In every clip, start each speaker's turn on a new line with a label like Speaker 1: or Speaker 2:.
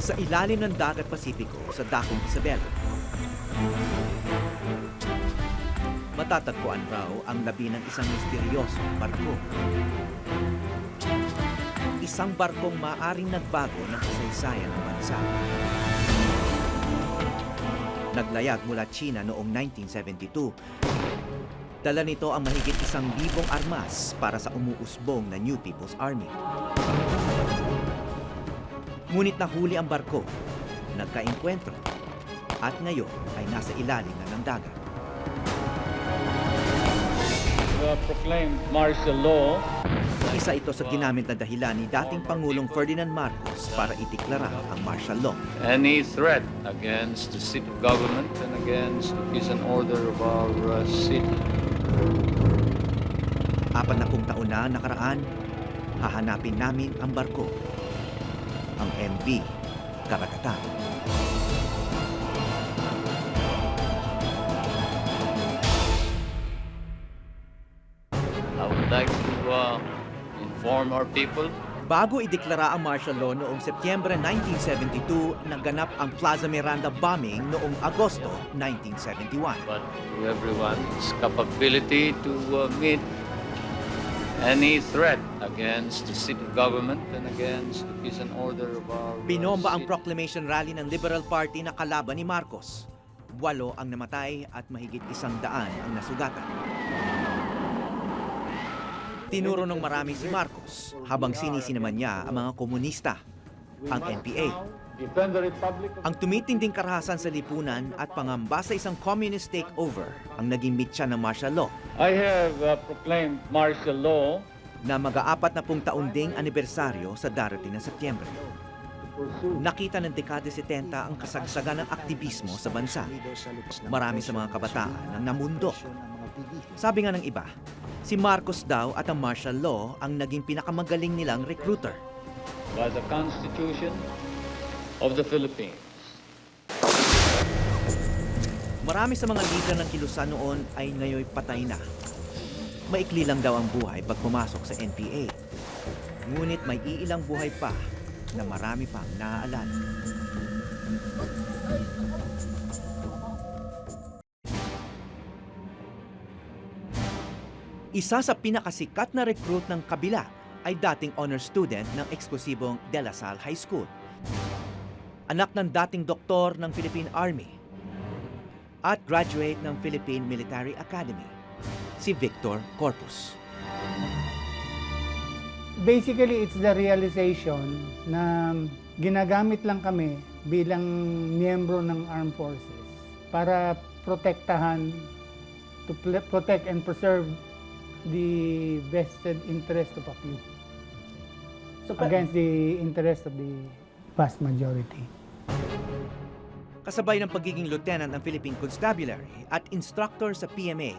Speaker 1: Sa ilalim ng Dagat Pasipiko sa Dakong Isabela, matatagpuan raw ang labi ng isang misteryosong barko. Isang barkong maaring nagbago ng kasaysayan ng bansa. Naglayag mula China noong 1972. Dala nito ang mahigit 1,000 armas para sa umuusbong na New People's Army. Ngunit nahuli ang barko, nagkaengkwentro, at ngayon ay nasa ilalim na ng dagat.
Speaker 2: The proclaimed martial law.
Speaker 1: Isa ito sa ginamit na dahilan ni dating Pangulong Ferdinand Marcos para itiklara ang martial law.
Speaker 2: Any threat against the seat of government and against the peace and order of our city.
Speaker 1: 40 taon na nakaraan, hahanapin namin ang barko, ang MV Karagatan.
Speaker 2: I would like to inform our people
Speaker 1: Bago ideklara ang martial law noong Setyembre 1972, naganap ang Plaza Miranda bombing noong Agosto 1971.
Speaker 2: but to everyone's capability to meet any threat against the seat of government and against the peace and order of our
Speaker 1: Binomba ang
Speaker 2: city.
Speaker 1: proclamation rally ng Liberal Party na kalaban ni Marcos. 8 ang namatay at mahigit 100 ang nasugatan. Tinuro ng marami si Marcos habang sinisi naman niya ang mga komunista, ang NPA.
Speaker 2: Defend the Republic of
Speaker 1: Ang tumitinding karahasan sa lipunan at pangamba sa isang communist takeover ang naging mitya ng martial law
Speaker 2: I have proclaimed martial law
Speaker 1: na mag-aapat na taon ding anibersaryo sa darating na Setyembre. Nakita ng dekada 70 ang kasagsagan ng aktivismo sa bansa. Marami sa mga kabataan ang namundo. Sabi nga ng iba, si Marcos daw at ang martial law ang naging pinakamagaling nilang recruiter.
Speaker 2: by the Constitution of the Philippines.
Speaker 1: Marami sa mga leader ng kilusan noon ay ngayon patay na. Maikli lang daw ang buhay pag pumasok sa NPA. Ngunit may iilang buhay pa na marami pang naaalala. Isa sa pinakasikat na recruit ng kabila ay dating honor student ng eksklusibong De La Salle High School. Anak ng dating doktor ng Philippine Army at graduate ng Philippine Military Academy, si Victor Corpus.
Speaker 3: Basically, it's the realization na ginagamit lang kami bilang miyembro ng armed forces para protektahan, to protect and preserve the vested interest of a few against the interest of the vast majority.
Speaker 1: Kasabay ng pagiging lieutenant ng Philippine Constabulary at instructor sa PMA,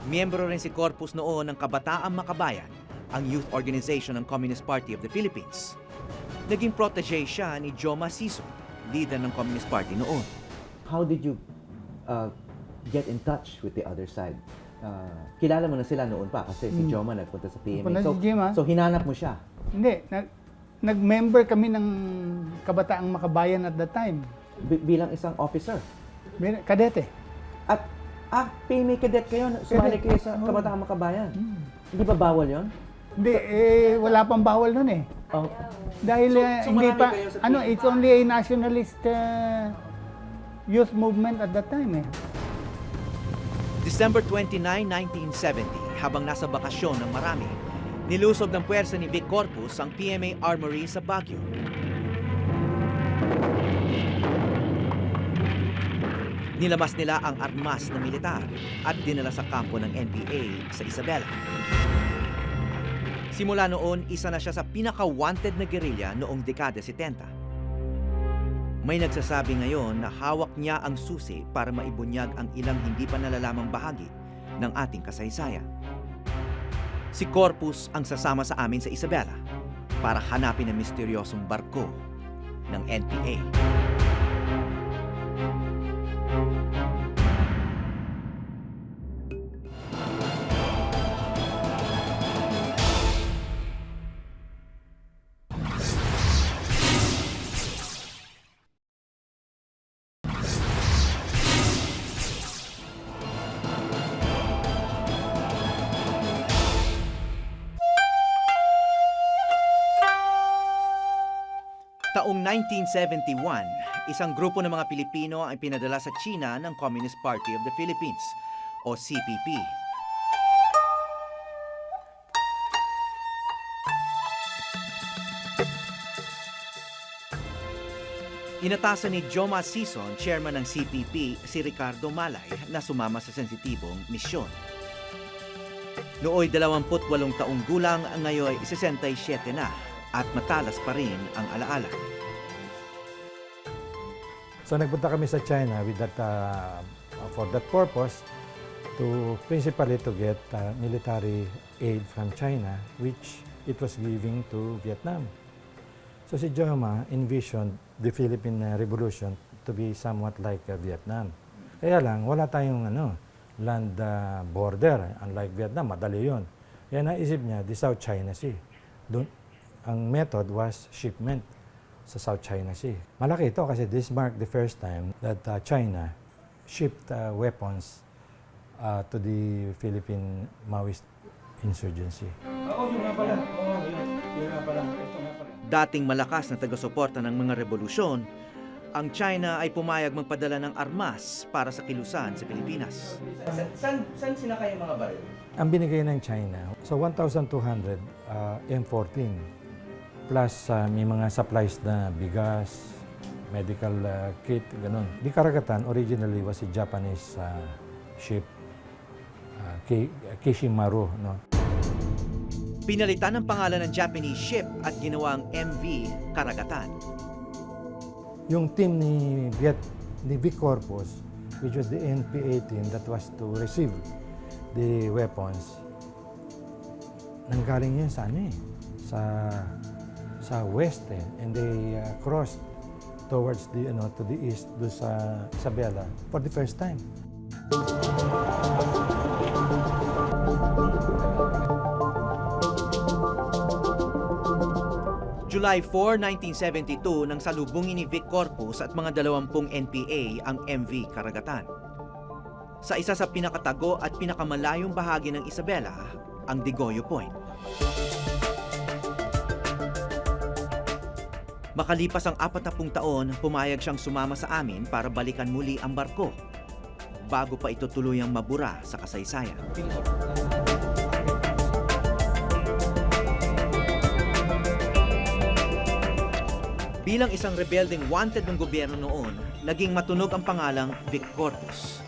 Speaker 1: miyembro rin si Corpus noon ng Kabataang Makabayan, ang youth organization ng Communist Party of the Philippines. Naging protege siya ni Joma Siso, leader ng Communist Party noon.
Speaker 4: How did you get in touch with the other side? Kilala mo na sila noon pa kasi si Joma nagpunta sa PMA.
Speaker 3: Punta si Joma.
Speaker 4: So hinanap mo siya.
Speaker 3: Hindi, nag-member kami ng Kabataang Makabayan at that time.
Speaker 4: Bilang isang officer.
Speaker 3: Kadete.
Speaker 4: At PMA cadet kayo, sumali kayo sa Kabataang Makabayan. Hindi ba bawal yon?
Speaker 3: Hindi, wala pang bawal nun eh.
Speaker 4: Oh.
Speaker 3: Dahil
Speaker 4: So
Speaker 3: hindi
Speaker 4: marami
Speaker 3: pa,
Speaker 4: kayo sa
Speaker 3: it's only a nationalist youth movement at that time eh.
Speaker 1: December 29, 1970, habang nasa bakasyon ng marami, nilusob ng puwersa ni Vic Corpus ang PMA Armory sa Baguio. Nilabas nila ang armas na militar at dinala sa kampo ng NPA sa Isabela. Simula noon, isa na siya sa pinaka-wanted na guerrilla noong dekada 70. May nagsasabi ngayon na hawak niya ang susi para maibunyag ang ilang hindi pa nalalamang bahagi ng ating kasaysayan. Si Corpus ang sasama sa amin sa Isabela para hanapin ang misteryosong barko ng NPA. Taong 1971, isang grupo ng mga Pilipino ang pinadala sa China ng Communist Party of the Philippines o CPP. Inatasan ni Joma Sison, chairman ng CPP, si Ricardo Malay na sumama sa sensitibong misyon. Nooy 28 taong gulang, ngayon 67 na at matalas pa rin ang alaala.
Speaker 5: So nagpunta kami sa China with that for that purpose to principally to get military aid from China, which it was giving to Vietnam. So si Joma envisioned the Philippine Revolution to be somewhat like Vietnam. Kaya lang wala tayong land border, unlike Vietnam, madali yun. Kaya naisip niya the South China Sea. Doon ang method was shipment sa South China Sea. Malaki ito kasi this marked the first time that China shipped weapons to the Philippine Maoist insurgency.
Speaker 1: Dating malakas na taga-suporta ng mga revolusyon, ang China ay pumayag magpadala ng armas para sa kilusan sa Pilipinas. Saan sinakay yung mga baril?
Speaker 5: Ang binigay ng China, so 1,200 M14 plus may mga supplies na bigas, medical kit, ganun. Di karagatan, originally was a Japanese ship, Kishimaru. No?
Speaker 1: Pinalitan ang pangalan ng Japanese ship at ginawang MV Karagatan.
Speaker 5: Yung team ni Vic Corpus, which was the NPA team that was to receive the weapons, nanggaling yan sa sa west and they crossed towards the to the east do sa Isabela for the first time.
Speaker 1: July 4, 1972 nang salubungin ni Vic Corpus at mga 20 NPA ang MV Karagatan. Sa isa sa pinakatago at pinakamalayong bahagi ng Isabela, ang Digoyo Point. Makalipas ang 40 taon, pumayag siyang sumama sa amin para balikan muli ang barko bago pa ito tuluyang mabura sa kasaysayan. Bilang isang rebelding wanted ng gobyerno noon, naging matunog ang pangalang Vic Corpus.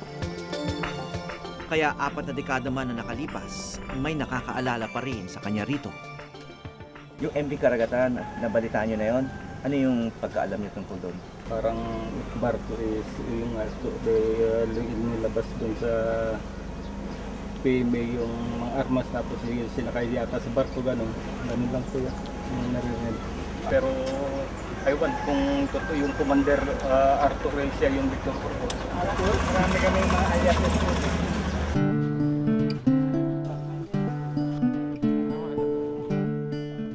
Speaker 1: Kaya 4 na dekada man na nakalipas, may nakakaalala pa rin sa kanya rito. Yung MV Karagatan, nabalitaan niyo na yon? Ano yung pagkaalam niyo tungkol doon?
Speaker 6: Parang barko is yung nilabas doon sa PMA yung mga armas tapos sinakay yata sa barko ganun lang po yan yung narinig. Pero aywan kung totoo yung Commander Arthur Rencia yung Victor Corpus.
Speaker 3: Marami kami mga alias.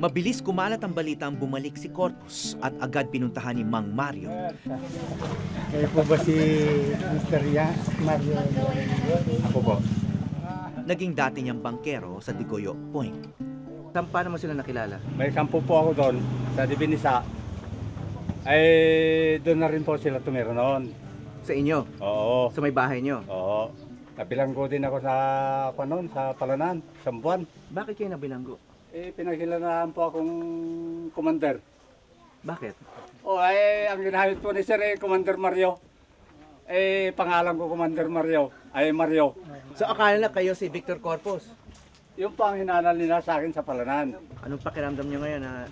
Speaker 1: Mabilis kumalat ang balitang bumalik si Corpus at agad pinuntahan ni Mang Mario.
Speaker 3: Kayo po ba si Mr. Mario?
Speaker 6: Ako po.
Speaker 1: Naging dati niyang bangkero sa Digoyo Point. Paano mo sila nakilala?
Speaker 6: May kampo po ako doon sa Dibinisa. Ay doon na rin po sila tumira noon.
Speaker 1: Sa inyo?
Speaker 6: Oo.
Speaker 1: Sa may bahay niyo?
Speaker 6: Oo. Nabilanggo din ako sa Panon, sa Palanan, Sambuan.
Speaker 1: Bakit kayo nabilanggo?
Speaker 6: Pinagkilanaan po akong commander.
Speaker 1: Bakit?
Speaker 6: Ang ginahit po ni Sir Commander Mario. Pangalan ko Commander Mario. Mario.
Speaker 1: So akala na kayo si Victor Corpus?
Speaker 6: Yung pang hinanal nila sa akin sa Palanan.
Speaker 1: Anong pakiramdam niyo ngayon na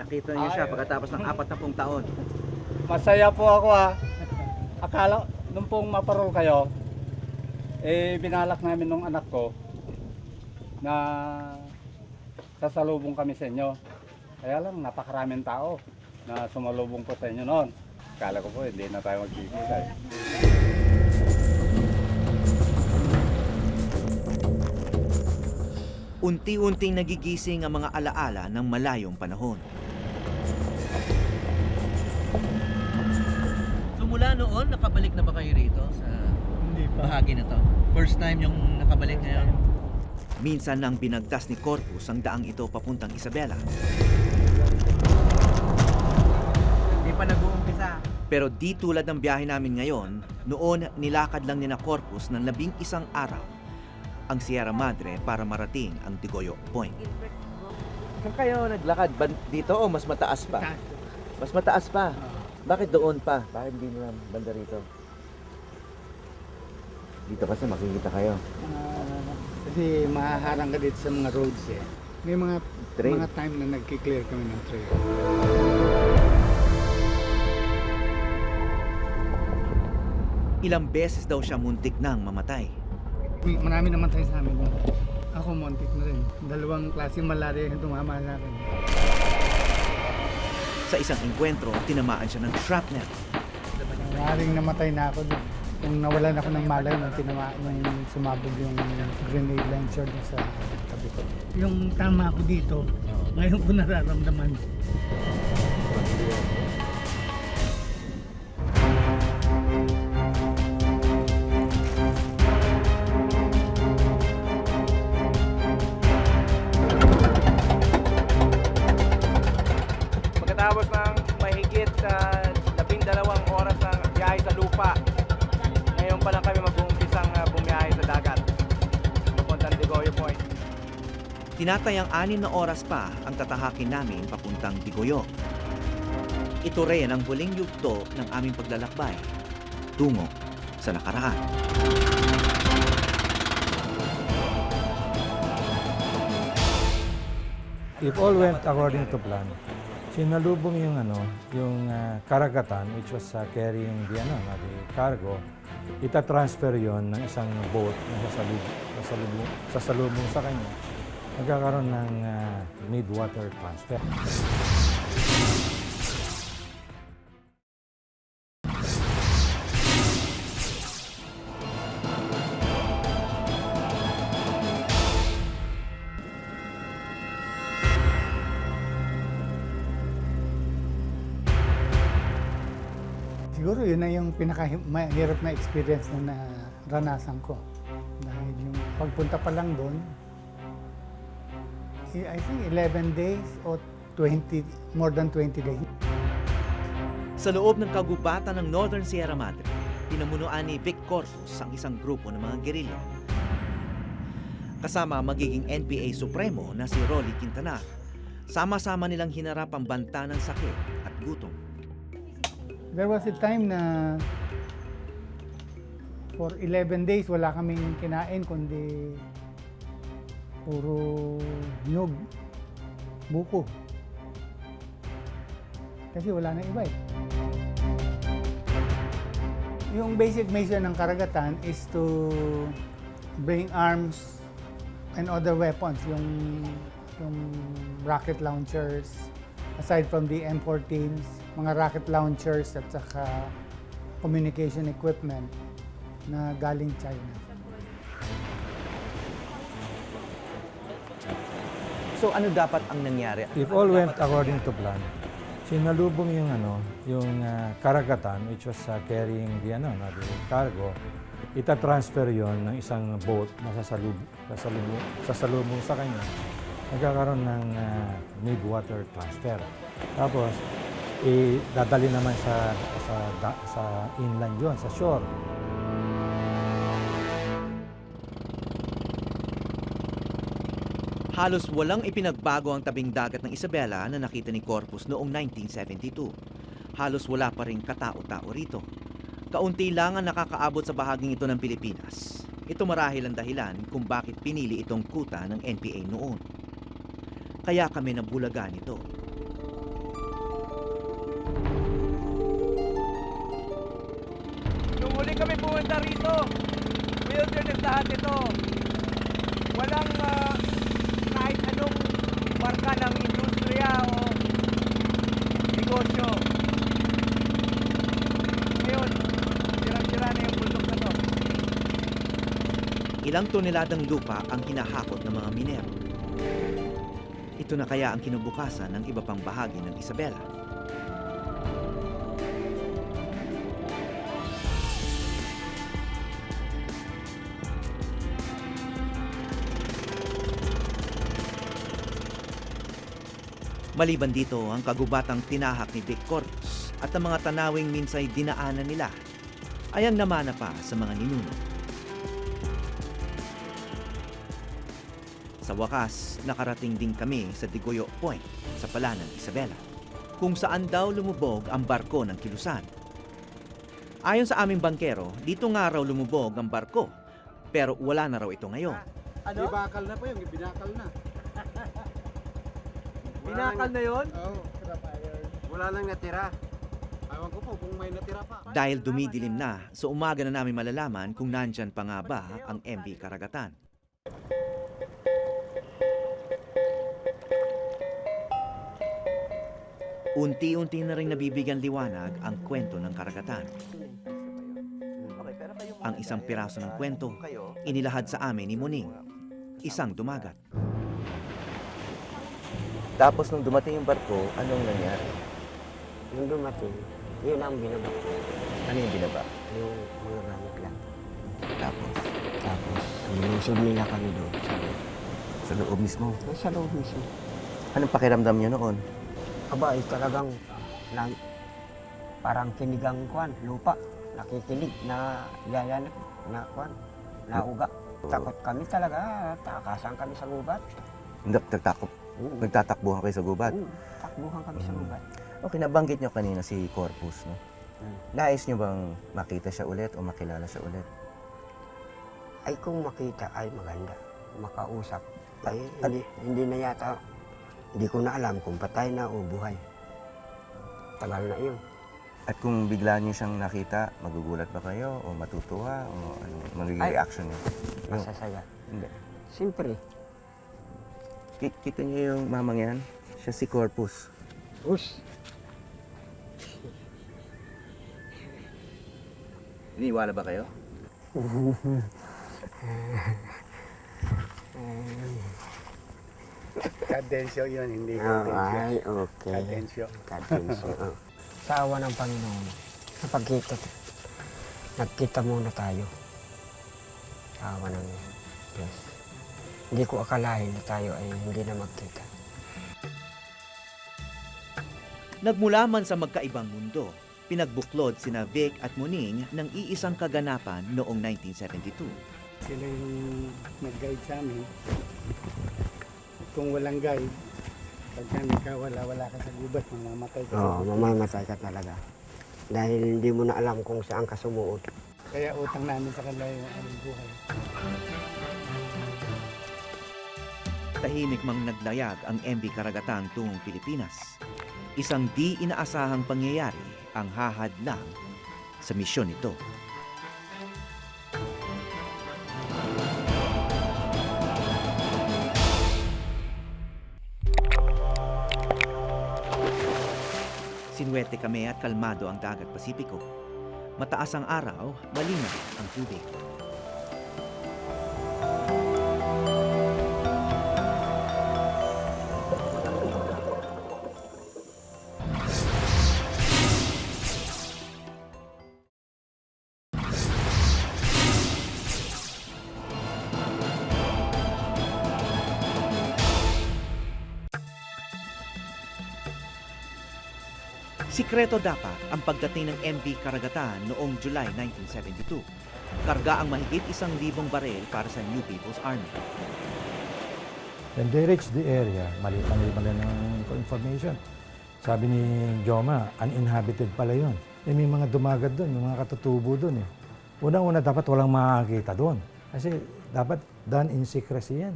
Speaker 1: nakita niyo siya pagkatapos ng 40 taon?
Speaker 6: Masaya po ako Akala, nung pong maparol kayo, binalak namin nung anak ko na sasalubong kami sa inyo. Kaya lang, napakaraming tao na sumalubong po sa inyo noon. Akala ko po, hindi na tayo magkikita.
Speaker 1: Unti-unting nagigising ang mga alaala ng malayong panahon. So mula noon, nakabalik na ba kayo rito sa bahagi na to? First time yung nakabalik ngayon? Minsan nang binagtas ni Corpus ang daang ito papuntang Isabela.
Speaker 7: pa nag-uumpisa.
Speaker 1: Pero di tulad ng biyahe namin ngayon, noon nilakad lang ni na Corpus ng 11 araw ang Sierra Madre para marating ang Digoyo Point.
Speaker 4: Saan kayo naglakad? Dito o mas mataas pa?
Speaker 3: Taas.
Speaker 4: Mas mataas pa? Bakit doon pa? Bakit hindi na banda rito? Dito kasi makikita kayo.
Speaker 3: Kasi mahaharang ka dito sa mga roads eh. May mga
Speaker 4: Trail.
Speaker 3: mga time na nagki-clear kami ng trail.
Speaker 1: Ilang beses daw siya muntik nang mamatay.
Speaker 3: Marami naman tayo sa amin. Ako montik na rin. 2 klase malaria yung tumama sa akin.
Speaker 1: Sa isang engkwentro, tinamaan siya ng shrapnel.
Speaker 3: Maaaring namatay na ako doon. Kung nawalan ako ng malay nung sumabog yung grenade launcher doon sa tabi ko. Yung tama ako dito, ngayon ko nararamdaman.
Speaker 7: Pagkatapos ng mahigit 12 oras ng biyahe sa lupa, ngayon pa lang kami mag-uumpisang bumiyahe sa dagat. Papuntang Digoyo Point.
Speaker 1: Tinatayang 6 na oras pa ang tatahakin namin papuntang Digoyo. Ito rin ang huling yugto ng aming paglalakbay tungo sa nakaraan.
Speaker 5: If all went according to plan, sinalubong yung karagatan, which was carrying the cargo. Ita-transfer yon ng isang boat na sasalubong sa kanya. Nagkakaroon ng mid-water transfer.
Speaker 3: Siguro yun na yung pinakahirap na experience na naranasan ko. Dahil yung pagpunta pa lang doon, I think 11 days or more than 20 days.
Speaker 1: Sa loob ng kagubatan ng Northern Sierra Madre, pinamunuan ni Vic Corpus ang isang grupo ng mga gerilya. Kasama magiging NPA Supremo na si Rolly Quintanar. Sama-sama nilang hinarap ang banta ng sakit at gutom.
Speaker 3: There was a time na for 11 days wala kaming kinain kundi puro nyug, buko. Kasi wala na iba eh. Yung basic mission ng karagatan is to bring arms and other weapons, yung rocket launchers, aside from the M14s, mga rocket launchers at saka communication equipment na galing China.
Speaker 1: So ano dapat ang nangyari?
Speaker 5: If all went according to plan, sinalubong yung karagatan, which was carrying the cargo. Ita-transfer yon ng isang boat na sasalubong sa kanya. Nagkakaroon ng mid-water transfer. Tapos, dadali naman sa inland yon, sa shore.
Speaker 1: Halos walang ipinagbago ang tabing dagat ng Isabela na nakita ni Corpus noong 1972. Halos wala pa rin katao-tao rito. Kaunti lang ang nakakaabot sa bahaging ito ng Pilipinas. Ito marahil ang dahilan kung bakit pinili itong kuta ng NPA noon. Kaya kami nabulaga nito.
Speaker 7: Nung huli kami pumunta rito, wilderness lahat ito. Walang kahit anong marka ng industriya o negosyo. Ngayon, sirang-sira na yung bundok na to.
Speaker 1: Ilang toneladang lupa ang hinahakot ng mga minero. Ito na kaya ang kinabukasan ng iba pang bahagi ng Isabela. Maliban dito ang kagubatang tinahak ni Vic Corpus. at ang mga tanawing minsay dinaanan nila ay ang namana pa sa mga ninuno. Sa wakas, nakarating din kami sa Digoyo Point sa Palanan, Isabela, kung saan daw lumubog ang barko ng Kilusan. Ayon sa aming bangkero, dito nga raw lumubog ang barko, pero wala na raw ito ngayon.
Speaker 8: Ano? Ibakal na po yung binakal na.
Speaker 7: Binakal na yon?
Speaker 8: Oo. Wala nang natira. Ewan ko po kung may natira pa.
Speaker 1: Dahil dumidilim na, sa umaga na namin malalaman kung nandyan pa nga ba ang MV Karagatan. Unti-unti na rin nabibigyan liwanag ang kwento ng Karagatan. Ang isang piraso ng kwento, inilahad sa amin ni Muning, isang dumagat.
Speaker 4: Tapos nung dumating yung barko, anong nangyari?
Speaker 9: Nung dumating, yun ang binaba.
Speaker 4: Ano yung binaba?
Speaker 9: Yung mga gamit lang.
Speaker 4: Tapos,
Speaker 9: Tapos, nilusog nila kami doon sa loob.
Speaker 4: sa loob mismo.
Speaker 9: Sa loob mismo.
Speaker 4: Anong pakiramdam nyo noon?
Speaker 9: Aba, talagang parang kinigang kwan, lupa. Nakikinig na yayan na kwan, nauga. Takot kami talaga, takasan kami sa gubat.
Speaker 4: Nagtatakbuhan kayo sa gubat.
Speaker 9: Takbuhan kami sa gubat.
Speaker 4: Okay, nabanggit nyo kanina si Corpus, no? Nais nyo bang makita siya ulit o makilala siya ulit?
Speaker 9: Ay kung makita ay maganda, makausap. Ay hindi na yata, hindi ko na alam kung patay na o buhay. Tagal na yun.
Speaker 4: At kung bigla nyo siyang nakita, magugulat ba kayo o matutuwa o ano, magiging
Speaker 9: Ay,
Speaker 4: reaction nyo?
Speaker 9: Masasaya.
Speaker 4: Hindi.
Speaker 9: Siyempre,
Speaker 4: Kita nyo yung mamang yan? Siya si Corpus. Iniwala ba kayo?
Speaker 8: Kadensyo yun, hindi
Speaker 9: ay okay.
Speaker 8: Kadensyo.
Speaker 9: Kadensyo. Sa awa ng Panginoon, nagkita muna tayo. Sa awa ng Diyos. Hindi ko akalain na tayo ay hindi na magkita.
Speaker 1: Nagmula man sa magkaibang mundo, pinagbuklod sina Vic at Muning ng iisang kaganapan noong 1972.
Speaker 3: Sila yung nag-guide sa amin. Kung walang guide, pagka nakawala-wala ka sa gubat, mamamatay ka.
Speaker 9: Oo, mamamatay ka talaga. Dahil hindi mo na alam kung saan ka sumuot.
Speaker 3: Kaya utang namin sa kanila yung aming buhay.
Speaker 1: Tahimik mang naglayag ang MV Karagatan tungong Pilipinas. Isang di inaasahang pangyayari ang hahadlang sa misyon nito. Sinuwerte kami at kalmado ang dagat Pasipiko. Mataas ang araw, malinaw ang tubig. Sikreto dapat ang pagdating ng MV Karagatan noong July 1972. Karga ang mahigit 1,000 baril para sa New People's Army.
Speaker 5: When they reached the area, mali ng information. Sabi ni Joma, uninhabited pala yun. May mga dumagat doon, may mga katutubo doon. Unang-una dapat walang makakita doon. Kasi dapat done in secrecy yan.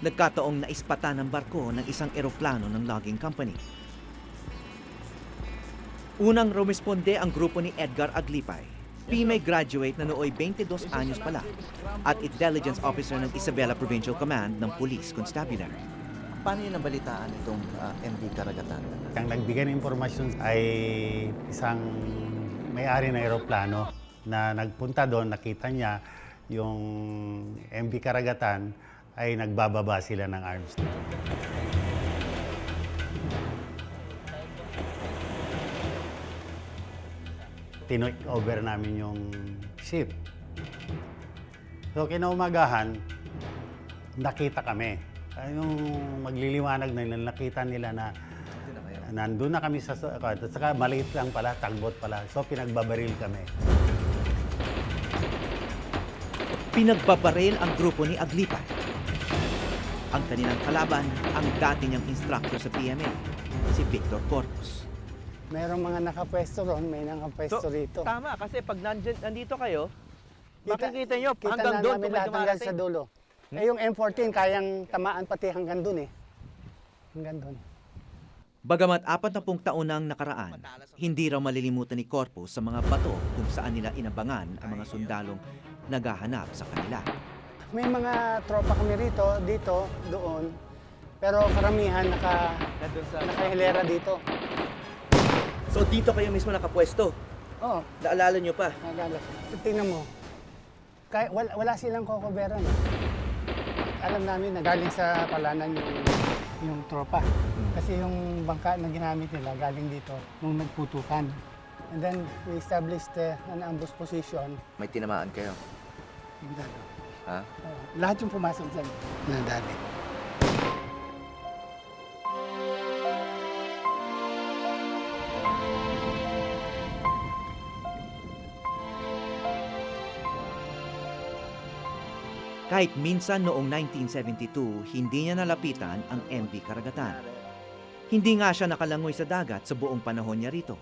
Speaker 1: Nagkataong naispatan ng barko ng isang eroplano ng logging company. Unang rumisponde ang grupo ni Edgar Aglipay, PMA graduate na nooy 22 anyos pala at intelligence officer ng Isabela Provincial Command ng Police Constabulary.
Speaker 4: Paano yun nabalitaan itong MV Karagatan?
Speaker 10: Ang nagbigay ng impormasyon ay isang may-ari ng eroplano na nagpunta doon, nakita niya yung MV Karagatan ay nagbababa sila ng arms. Tinake over namin yung ship. So kinaumagahan, nakita kami. Yung magliliwanag na nakita nila na nandun na kami at saka maliit lang pala, tagbot pala. So pinagbabaril kami.
Speaker 1: Pinagbabaril ang grupo ni Aglipay. Ang kanilang kalaban, ang dati niyang instructor sa PMA, si Victor Corpus.
Speaker 3: Mayroong mga nakapwesto ron, may nakapwesto rito.
Speaker 7: Tama, kasi pag nandito kayo, makikita nyo
Speaker 3: Kita
Speaker 7: hanggang
Speaker 3: na
Speaker 7: doon
Speaker 3: namin
Speaker 7: kung may
Speaker 3: lahat hanggang sa
Speaker 7: dumarating.
Speaker 3: dulo. Eh yung M14, kayang tamaan pati hanggang doon eh. Hanggang doon.
Speaker 1: Bagamat 40 taon nang nakaraan, hindi raw malilimutan ni Corpus sa mga bato kung saan nila inabangan ang mga sundalong naghahanap sa kanila.
Speaker 3: May mga tropa kami rito, dito, doon. Pero karamihan nakahilera dito.
Speaker 1: So dito kayo mismo nakapwesto?
Speaker 3: Oo,
Speaker 1: Naalala nyo pa?
Speaker 3: nagala. Tingnan mo. Wala silang kokoberan. Alam namin na galing sa palanan yung tropa. Kasi yung bangka na ginamit nila galing dito nung nagputukan. And then we established an ambush position.
Speaker 1: May tinamaan kayo? Ha?
Speaker 3: Lahat yung pumasok dyan na dati.
Speaker 1: Kahit minsan noong 1972, hindi niya nalapitan ang MV Karagatan. Hindi nga siya nakalangoy sa dagat sa buong panahon niya rito.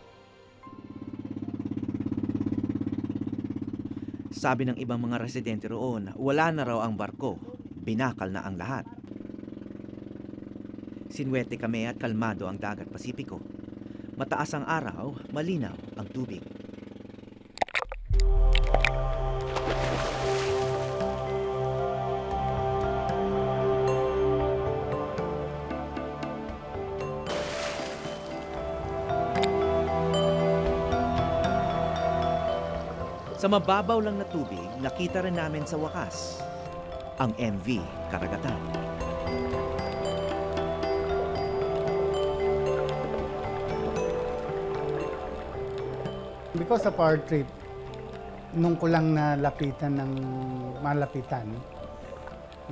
Speaker 1: Sabi ng ibang mga residente roon, wala na raw ang barko, binakal na ang lahat. Sinwerte kami at kalmado ang dagat Pasipiko. Mataas ang araw, malinaw ang tubig. Sa mababaw lang na tubig, nakita rin namin sa wakas ang MV Karagatan.
Speaker 3: Because of our trip, nung ko lang nalapitan ng malapitan,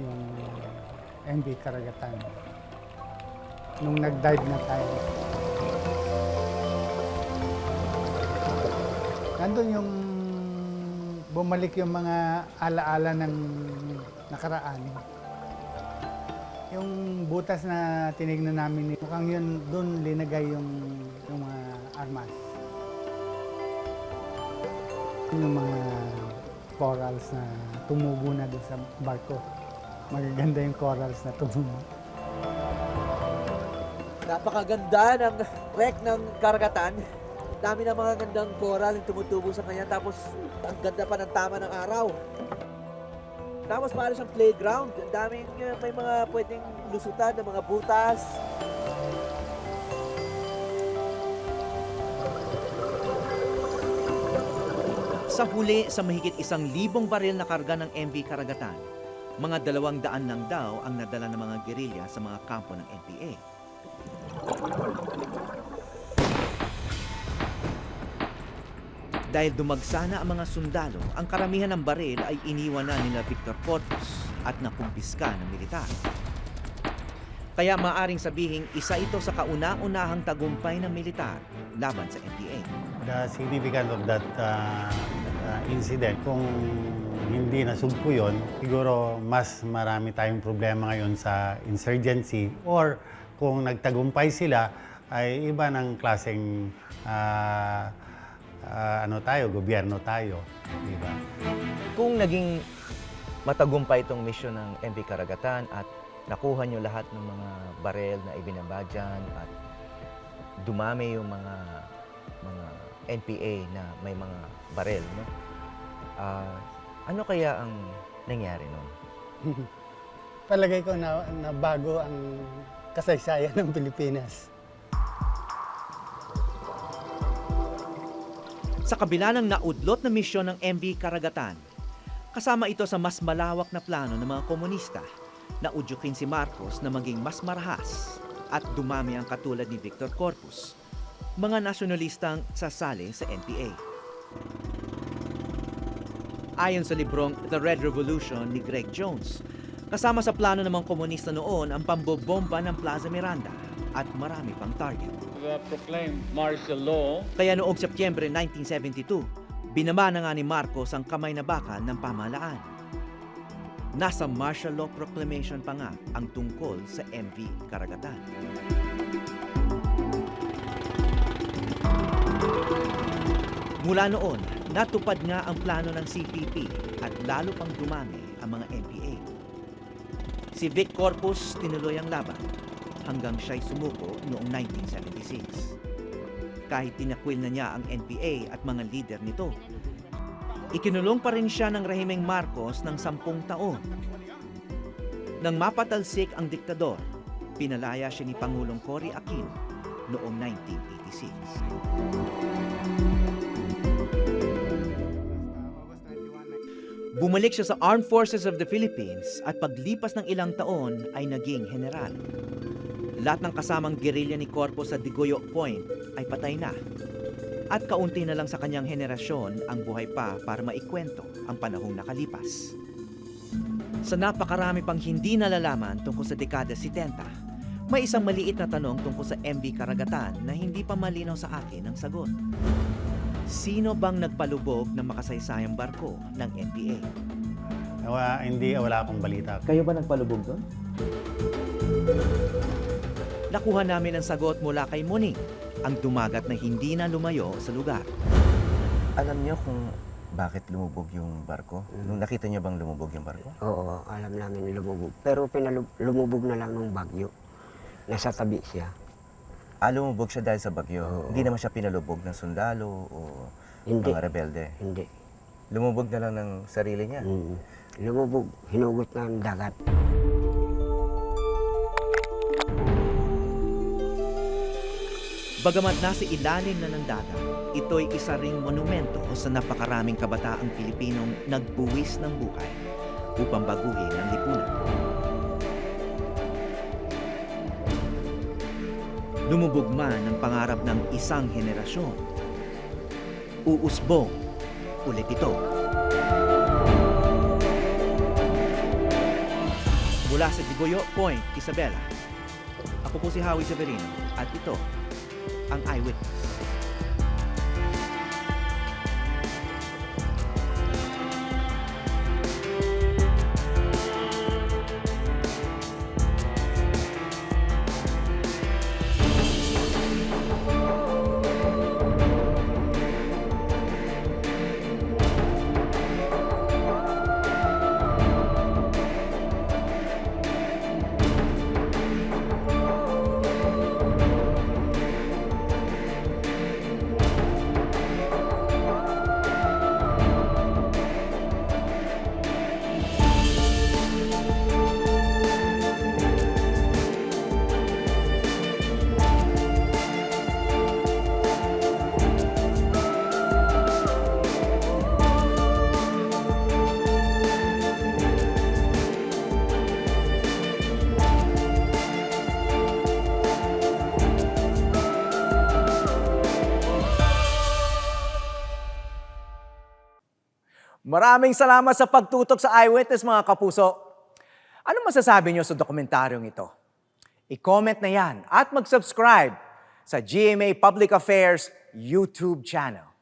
Speaker 3: yung MV Karagatan, nung nag-dive na tayo. Nandun yung bumalik yung mga alaala ng nakaraan. Yung butas na tinignan namin, mukhang yun, doon linagay yung mga armas. Yung mga corals na tumubo na doon sa barko. Magaganda yung corals na tumubo.
Speaker 11: Napakaganda ng wreck ng Karagatan. Dami ng mga gandang coral yung tumutubo sa kanya, tapos ang ganda pa ng tama ng araw. Tapos para siyang playground, ang daming may mga pwedeng lusutan ng mga butas.
Speaker 1: Sa huli sa mahigit 1,000 baril na karga ng MV Karagatan, mga 200 lang daw ang nadala ng mga gerilya sa mga kampo ng NPA. Dahil dumagsa na ang mga sundalo, ang karamihan ng baril ay iniwan na nila Victor Corpus at nakumpiska ng militar. Kaya maaring sabihing isa ito sa kauna-unahang tagumpay ng militar laban sa NPA.
Speaker 10: The significance of that incident, kung hindi nasugpo yun, siguro mas marami tayong problema ngayon sa insurgency, or kung nagtagumpay sila, ay iba ng klaseng gobyerno tayo, di ba?
Speaker 12: Kung naging matagumpay itong misyon ng MV Karagatan at nakuha nyo lahat ng mga barel na ibinaba dyan at dumami yung mga NPA na may mga barel, no? Ano kaya ang nangyari nun?
Speaker 3: Palagay ko na bago ang kasaysayan ng Pilipinas.
Speaker 1: Sa kabila ng naudlot na misyon ng MV Karagatan, kasama ito sa mas malawak na plano ng mga komunista na udyukin si Marcos na maging mas marahas at dumami ang katulad ni Victor Corpus, mga nasyonalistang sasali sa NPA. Ayon sa librong The Red Revolution ni Greg Jones, kasama sa plano ng mga komunista noon ang pambobomba ng Plaza Miranda at marami pang target.
Speaker 2: proclaimed martial law.
Speaker 1: Kaya noong Setyembre 1972, binaba na nga ni Marcos ang kamay na bakal ng pamahalaan. Nasa martial law proclamation pa nga ang tungkol sa MV Karagatan. Mula noon, natupad nga ang plano ng CPP at lalo pang dumami ang mga NPA. Si Vic Corpus tinuloy ang laban hanggang siya'y sumuko noong 1976. Kahit tinakwil na niya ang NPA at mga lider nito, ikinulong pa rin siya ng rehimeng Marcos ng 10 taon. Nang mapatalsik ang diktador, pinalaya siya ni Pangulong Cory Aquino noong 1986. Bumalik siya sa Armed Forces of the Philippines at paglipas ng ilang taon ay naging general. Lahat ng kasamang gerilya ni Corpus sa Digoyo Point ay patay na. At kaunti na lang sa kanyang henerasyon ang buhay pa para maikwento ang panahong nakalipas. Sa napakarami pang hindi nalalaman tungkol sa dekada 70, may isang maliit na tanong tungkol sa MV Karagatan na hindi pa malinaw sa akin ang sagot. Sino bang nagpalubog ng makasaysayang barko ng NPA?
Speaker 10: Wala akong balita.
Speaker 4: Kayo ba nagpalubog doon?
Speaker 1: Nakuha namin ang sagot mula kay Monique, ang dumagat na hindi na lumayo sa lugar.
Speaker 12: Alam niyo kung bakit lumubog yung barko? Nung nakita niyo bang lumubog yung barko?
Speaker 9: Oo, alam namin lumubog. Pero lumubog na lang ng bagyo. Nasa tabi siya.
Speaker 12: Lumubog siya dahil sa bagyo.
Speaker 9: Oo.
Speaker 12: Hindi naman siya pinalubog ng sundalo o
Speaker 9: Hindi.
Speaker 12: mga rebelde.
Speaker 9: Hindi.
Speaker 12: Lumubog na lang ng sarili niya.
Speaker 9: Lumubog, hinugot ng dagat.
Speaker 1: Bagamat nasa ilalim na ng dagat, ito'y isa ring monumento sa napakaraming kabataang Pilipinong nagbuwis ng buhay upang baguhin ang lipunan. Lumubog man ang pangarap ng isang henerasyon. Uusbong ulit ito. Mula sa Digoyo Point, Isabela, ako po si Howie Severino at ito ang Eyewitness.
Speaker 11: Maraming salamat sa pagtutok sa Eyewitness, mga kapuso. Ano masasabi niyo sa dokumentaryong ito? I-comment na yan at mag-subscribe sa GMA Public Affairs YouTube channel.